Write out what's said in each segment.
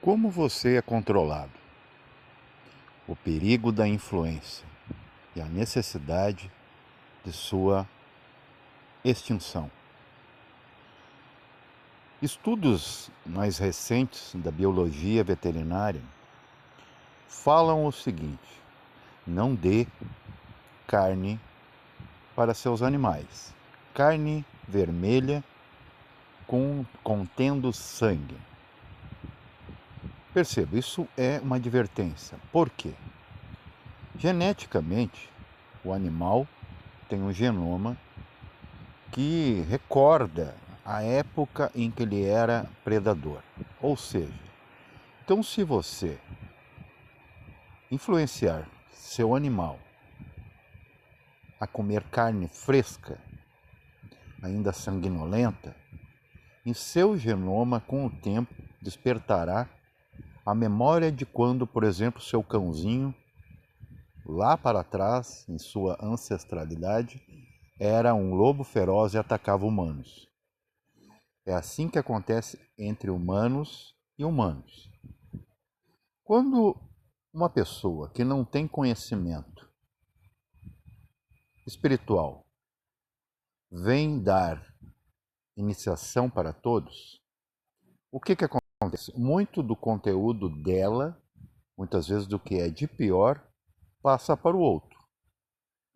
Como você é controlado? O perigo da influência e a necessidade de sua extinção. Estudos mais recentes da biologia veterinária falam o seguinte: não dê carne para seus animais. Carne vermelha contendo sangue. Perceba, isso é uma advertência. Por quê? Geneticamente, o animal tem um genoma que recorda a época em que ele era predador. Ou seja, então se você influenciar seu animal a comer carne fresca, ainda sanguinolenta, em seu genoma com o tempo despertará a memória de quando, por exemplo, seu cãozinho, lá para trás, em sua ancestralidade, era um lobo feroz e atacava humanos. É assim que acontece entre humanos e humanos. Quando uma pessoa que não tem conhecimento espiritual vem dar iniciação para todos, o que acontece? Muito do conteúdo dela, muitas vezes do que é de pior, passa para o outro.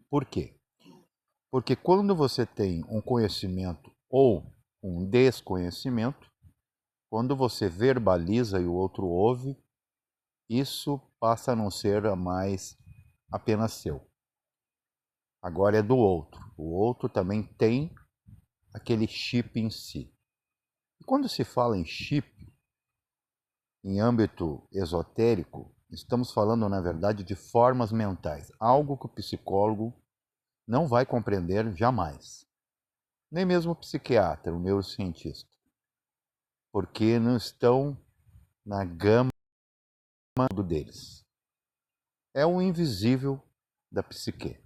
Por quê? Porque quando você tem um conhecimento ou um desconhecimento, quando você verbaliza e o outro ouve, isso passa a não ser mais apenas seu. Agora é do outro. O outro também tem aquele chip em si. E quando se fala em chip, em âmbito esotérico, estamos falando, na verdade, de formas mentais. Algo que o psicólogo não vai compreender jamais. Nem mesmo o psiquiatra, o neurocientista. Porque não estão na gama deles. É o invisível da psique.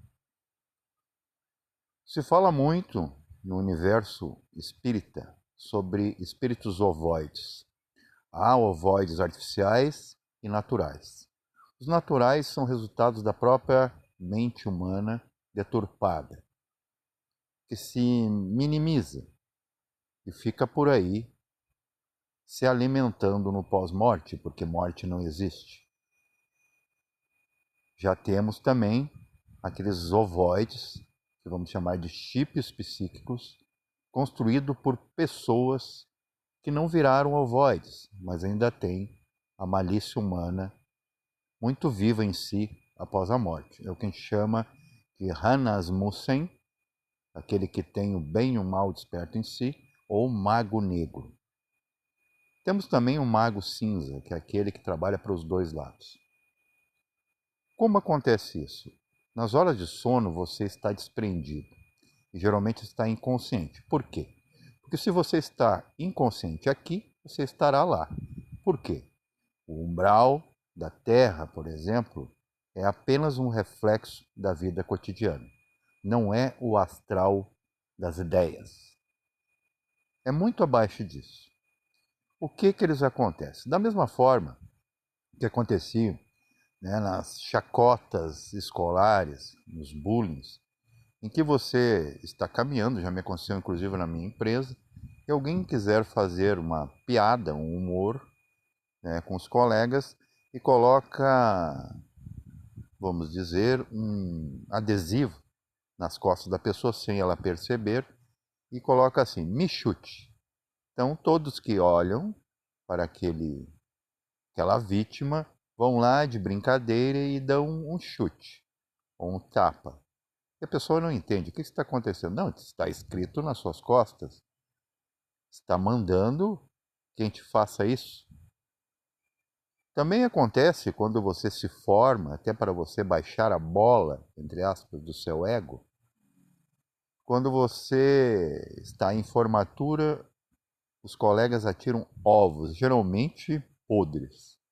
Se fala muito no universo espírita sobre espíritos ovoides. Há ovoides artificiais e naturais. Os naturais são resultados da própria mente humana deturpada, que se minimiza e fica por aí se alimentando no pós-morte, porque morte não existe. Já temos também aqueles ovoides, que vamos chamar de chips psíquicos, construídos por pessoas que não viraram ovoides, mas ainda têm a malícia humana muito viva em si após a morte. É o que a gente chama de Hanasmussen, aquele que tem o bem e o mal desperto em si, ou mago negro. Temos também o mago cinza, que é aquele que trabalha para os dois lados. Como acontece isso? Nas horas de sono você está desprendido e geralmente está inconsciente. Por quê? Porque se você está inconsciente aqui, você estará lá. Por quê? O umbral da Terra, por exemplo, é apenas um reflexo da vida cotidiana. Não é o astral das ideias. É muito abaixo disso. O que eles acontecem? Da mesma forma que acontecia, né, nas chacotas escolares, nos bullying, em que você está caminhando, já me aconteceu inclusive na minha empresa, e alguém quiser fazer uma piada, um humor, né, com os colegas e coloca, vamos dizer, um adesivo nas costas da pessoa sem ela perceber e coloca assim, me chute. Então todos que olham para aquela vítima vão lá de brincadeira e dão um chute ou um tapa. E a pessoa não entende. O que está acontecendo? Não, está escrito nas suas costas. Está mandando que a gente faça isso. Também acontece quando você se forma, até para você baixar a bola, entre aspas, do seu ego. Quando você está em formatura, os colegas atiram ovos, geralmente podres.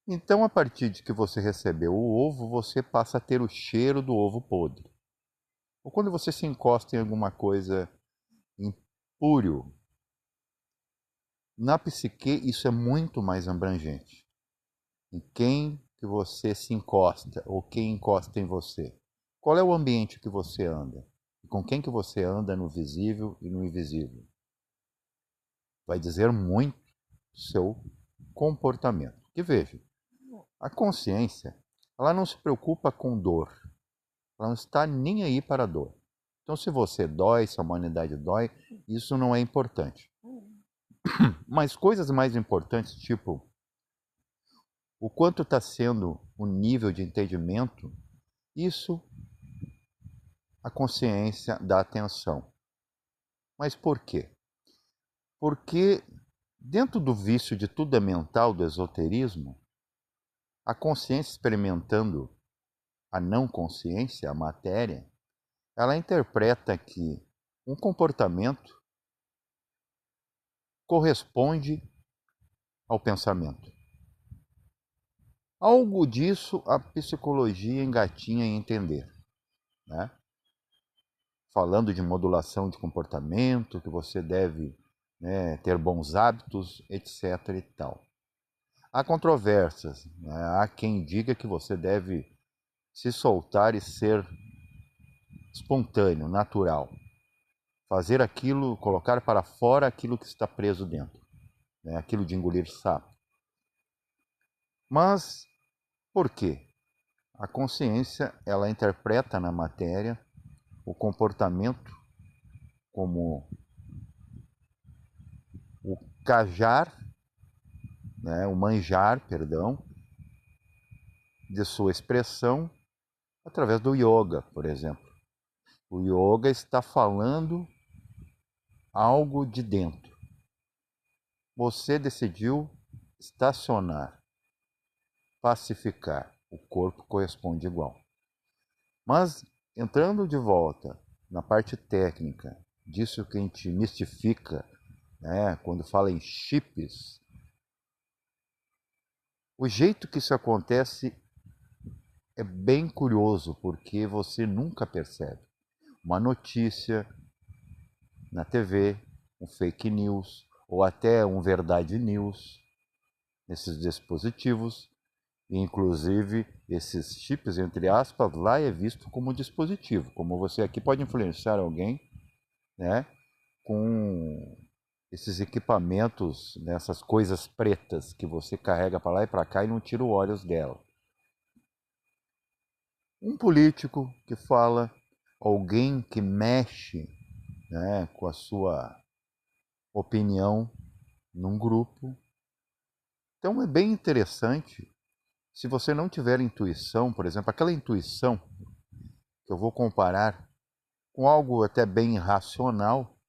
Então, a partir de que você recebeu o ovo, você passa a ter o cheiro do ovo podre. Ou quando você se encosta em alguma coisa impúrio, Na psique, isso é muito mais abrangente. Em quem que você se encosta ou quem encosta em você? Qual é o ambiente que você anda? E com quem que você anda no visível e no invisível? Vai dizer muito do seu comportamento. Que veja, a consciência, ela não se preocupa com dor. Ela não está nem aí para a dor. Então, se você dói, se a humanidade dói, isso não é importante. Mas coisas mais importantes, tipo o quanto está sendo o nível de entendimento, isso a consciência dá atenção. Mas por quê? Porque dentro do vício de tudo é mental, do esoterismo, a consciência experimentando a não consciência, a matéria, ela interpreta que um comportamento corresponde ao pensamento. Algo disso a psicologia engatinha em entender, né? Falando de modulação de comportamento, que você deve, né, ter bons hábitos, etc. e tal. Há controvérsias, né? Há quem diga que você deve se soltar e ser espontâneo, natural. Fazer aquilo, colocar para fora aquilo que está preso dentro, né? Aquilo de engolir sapo. Mas por quê? A consciência, ela interpreta na matéria o comportamento como o cajar, né, o manjar, perdão, de sua expressão através do yoga, por exemplo. O yoga está falando algo de dentro. Você decidiu estacionar, pacificar. O corpo corresponde igual. Mas, entrando de volta na parte técnica, disso que a gente mistifica, né, quando fala em chips, o jeito que isso acontece é bem curioso, porque você nunca percebe. Uma notícia na TV, um fake news, ou até um verdade news, nesses dispositivos, e inclusive esses chips, entre aspas, lá é visto como dispositivo, como você aqui pode influenciar alguém, né, com esses equipamentos, nessas coisas pretas que você carrega para lá e para cá e não tira os olhos dela. Um político que fala, alguém que mexe, né, com a sua opinião num grupo. Então é bem interessante. Se você não tiver intuição, por exemplo, aquela intuição que eu vou comparar com algo até bem racional,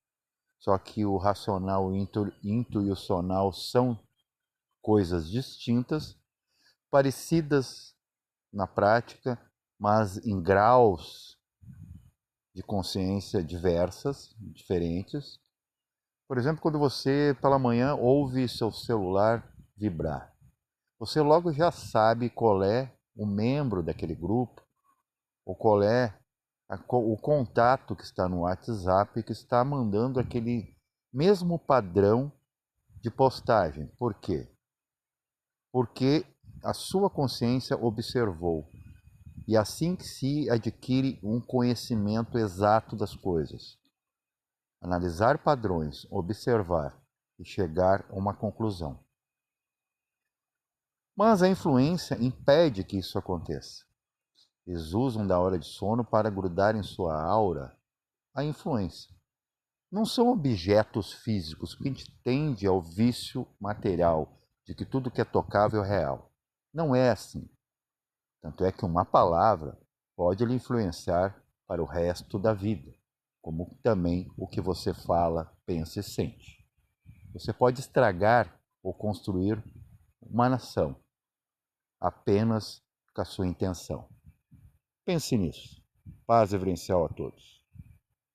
só que o racional e o intuicional são coisas distintas, parecidas na prática, mas em graus de consciência diversas, diferentes. Por exemplo, quando você pela manhã ouve seu celular vibrar, você logo já sabe qual é o membro daquele grupo, ou qual é o contato que está no WhatsApp que está mandando aquele mesmo padrão de postagem. Por quê? Porque a sua consciência observou. E assim que se adquire um conhecimento exato das coisas. Analisar padrões, observar e chegar a uma conclusão. Mas a influência impede que isso aconteça. Eles usam da hora de sono para grudar em sua aura a influência. Não são objetos físicos, porque a gente tende ao vício material de que tudo que é tocável é real. Não é assim. Tanto é que uma palavra pode lhe influenciar para o resto da vida, como também o que você fala, pensa e sente. Você pode estragar ou construir uma nação apenas com a sua intenção. Pense nisso. Paz reverencial a todos.